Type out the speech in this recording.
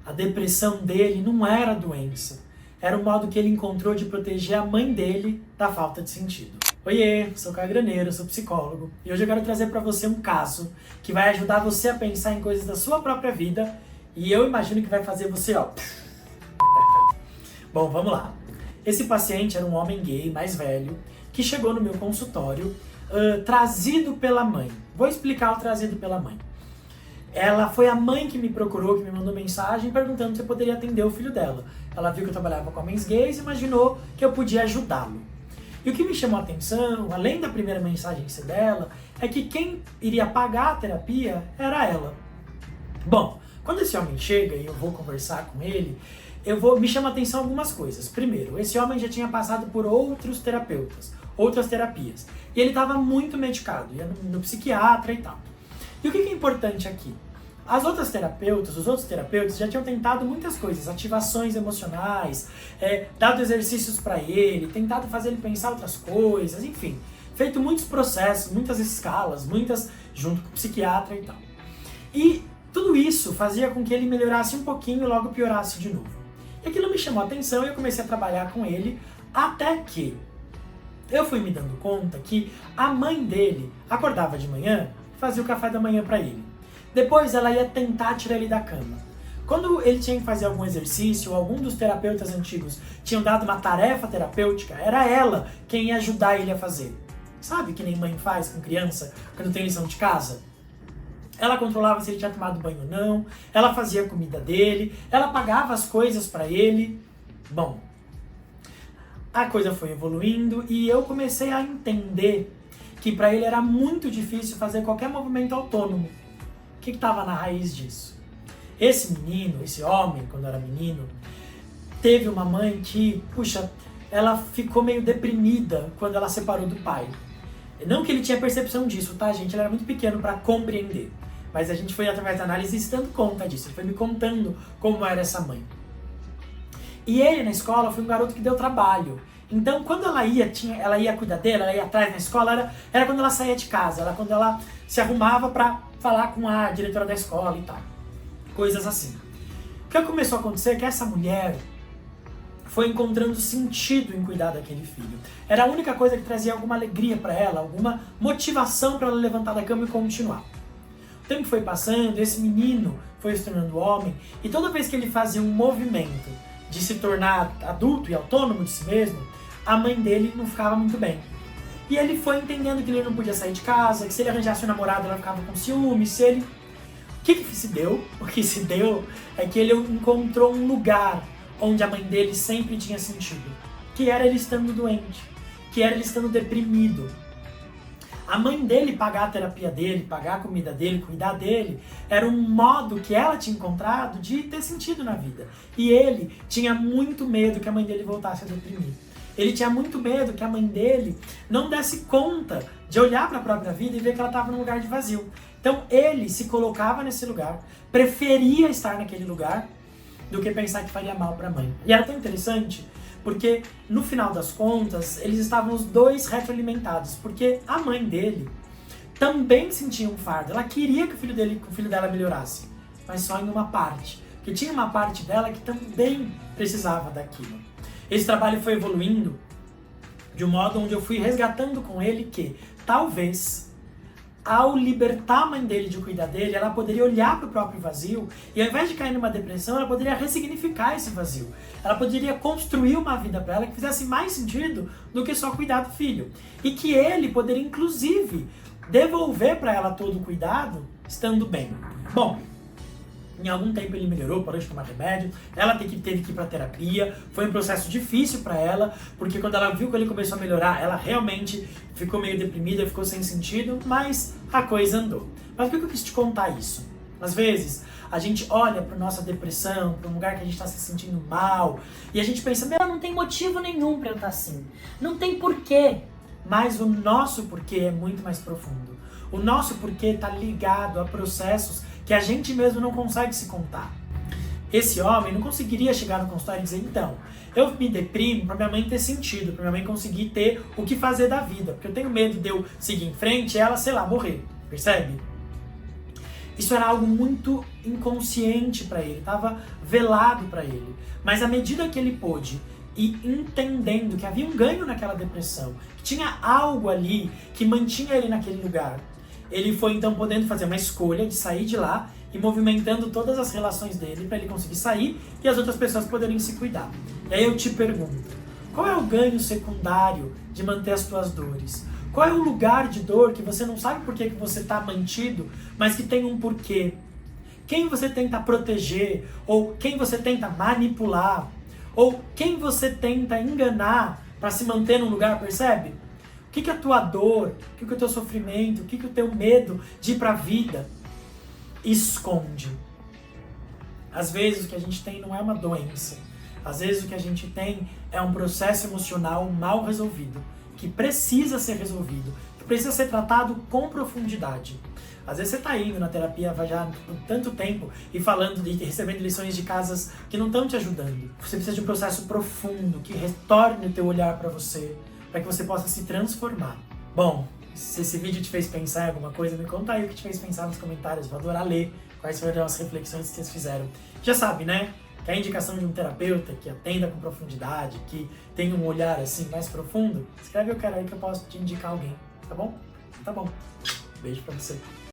A depressão dele não era doença, era o modo que ele encontrou de proteger a mãe dele da falta de sentido. Oiê, sou Caio Graneiro, sou psicólogo, e hoje eu quero trazer para você um caso que vai ajudar você a pensar em coisas da sua própria vida, e eu imagino que vai fazer você, ó... Bom, vamos lá. Esse paciente era um homem gay mais velho que chegou no meu consultório trazido pela mãe. Vou explicar o trazido pela mãe. Ela foi a mãe que me procurou, que me mandou mensagem perguntando se eu poderia atender o filho dela. Ela viu que eu trabalhava com homens gays e imaginou que eu podia ajudá-lo. E o que me chamou a atenção, além da primeira mensagem ser dela, é que quem iria pagar a terapia era ela. Bom, quando esse homem chega e eu vou conversar com ele, me chama a atenção algumas coisas. Primeiro, esse homem já tinha passado por outros terapeutas, outras terapias. E ele estava muito medicado, ia no psiquiatra e tal. E o que é importante aqui? Os outros terapeutas já tinham tentado muitas coisas, ativações emocionais, dado exercícios para ele, tentado fazer ele pensar outras coisas, enfim. Feito muitos processos, muitas escalas, muitas junto com o psiquiatra e tal. E tudo isso fazia com que ele melhorasse um pouquinho e logo piorasse de novo. E aquilo me chamou a atenção e eu comecei a trabalhar com ele, até que eu fui me dando conta que a mãe dele acordava de manhã, fazia o café da manhã para ele. Depois ela ia tentar tirar ele da cama. Quando ele tinha que fazer algum exercício, ou algum dos terapeutas antigos tinham dado uma tarefa terapêutica, era ela quem ia ajudar ele a fazer. Sabe que nem mãe faz com criança quando tem lição de casa? Ela controlava se ele tinha tomado banho ou não, ela fazia a comida dele, ela pagava as coisas para ele. Bom, a coisa foi evoluindo e eu comecei a entender que para ele era muito difícil fazer qualquer movimento autônomo. O que estava na raiz disso? Esse menino, esse homem, quando era menino, teve uma mãe que, ela ficou meio deprimida quando ela separou do pai. Não que ele tinha percepção disso, tá, gente? Ele era muito pequeno para compreender. Mas a gente foi através da análise se dando conta disso. Ele foi me contando como era essa mãe. E ele, na escola, foi um garoto que deu trabalho. Então, quando ela ia cuidar dele, ela ia atrás na escola, era quando ela saía de casa, era quando ela se arrumava para falar com a diretora da escola e tal. Coisas assim. O que começou a acontecer é que essa mulher foi encontrando sentido em cuidar daquele filho. Era a única coisa que trazia alguma alegria para ela, alguma motivação para ela levantar da cama e continuar. O tempo foi passando, esse menino foi se tornando homem, e toda vez que ele fazia um movimento de se tornar adulto e autônomo de si mesmo, a mãe dele não ficava muito bem. E ele foi entendendo que ele não podia sair de casa, que se ele arranjasse um namorado ela ficava com ciúme, O que se deu? O que se deu é que ele encontrou um lugar onde a mãe dele sempre tinha sentido, que era ele estando doente, que era ele estando deprimido. A mãe dele pagar a terapia dele, pagar a comida dele, cuidar dele, era um modo que ela tinha encontrado de ter sentido na vida. E ele tinha muito medo que a mãe dele voltasse a deprimir. Ele tinha muito medo que a mãe dele não desse conta de olhar para a própria vida e ver que ela estava num lugar de vazio. Então ele se colocava nesse lugar, preferia estar naquele lugar do que pensar que faria mal para a mãe. E era tão interessante porque no final das contas eles estavam os dois retroalimentados, porque a mãe dele também sentia um fardo. Ela queria que o filho dela melhorasse, mas só em uma parte, porque tinha uma parte dela que também precisava daquilo. Esse trabalho foi evoluindo de um modo onde eu fui resgatando com ele que, talvez, ao libertar a mãe dele de cuidar dele, ela poderia olhar para o próprio vazio e, ao invés de cair numa depressão, ela poderia ressignificar esse vazio. Ela poderia construir uma vida para ela que fizesse mais sentido do que só cuidar do filho. E que ele poderia, inclusive, devolver para ela todo o cuidado, estando bem. Bom, em algum tempo ele melhorou, parou de tomar remédio, ela teve que ir para terapia, foi um processo difícil para ela, porque quando ela viu que ele começou a melhorar, ela realmente ficou meio deprimida, ficou sem sentido, mas a coisa andou. Mas por que eu quis te contar isso? Às vezes, a gente olha para nossa depressão, para um lugar que a gente está se sentindo mal, e a gente pensa, não tem motivo nenhum para eu estar assim, não tem porquê. Mas o nosso porquê é muito mais profundo. O nosso porquê está ligado a processos que a gente mesmo não consegue se contar. Esse homem não conseguiria chegar no consultório e dizer, então, eu me deprimo para minha mãe ter sentido, para minha mãe conseguir ter o que fazer da vida, porque eu tenho medo de eu seguir em frente e ela, morrer, percebe? Isso era algo muito inconsciente para ele, estava velado para ele. Mas à medida que ele pôde e entendendo que havia um ganho naquela depressão, que tinha algo ali que mantinha ele naquele lugar, ele foi então podendo fazer uma escolha de sair de lá e movimentando todas as relações dele para ele conseguir sair e as outras pessoas poderem se cuidar. E aí eu te pergunto, qual é o ganho secundário de manter as tuas dores? Qual é o lugar de dor que você não sabe por que você está mantido, mas que tem um porquê? Quem você tenta proteger, ou quem você tenta manipular, ou quem você tenta enganar para se manter num lugar, percebe? O que é a tua dor, o que é o teu sofrimento, o que é o teu medo de ir para a vida esconde? Às vezes o que a gente tem não é uma doença, às vezes o que a gente tem é um processo emocional mal resolvido, que precisa ser resolvido, que precisa ser tratado com profundidade. Às vezes você está indo na terapia já por tanto tempo e falando e recebendo lições de casas que não estão te ajudando. Você precisa de um processo profundo que retorne o teu olhar para você, para que você possa se transformar. Bom, se esse vídeo te fez pensar em alguma coisa, me conta aí o que te fez pensar nos comentários. Vou adorar ler quais foram as reflexões que vocês fizeram. Já sabe, né? Que a indicação de um terapeuta que atenda com profundidade, que tem um olhar assim mais profundo, escreve eu quero aí que eu posso te indicar alguém, tá bom? Tá bom. Beijo pra você.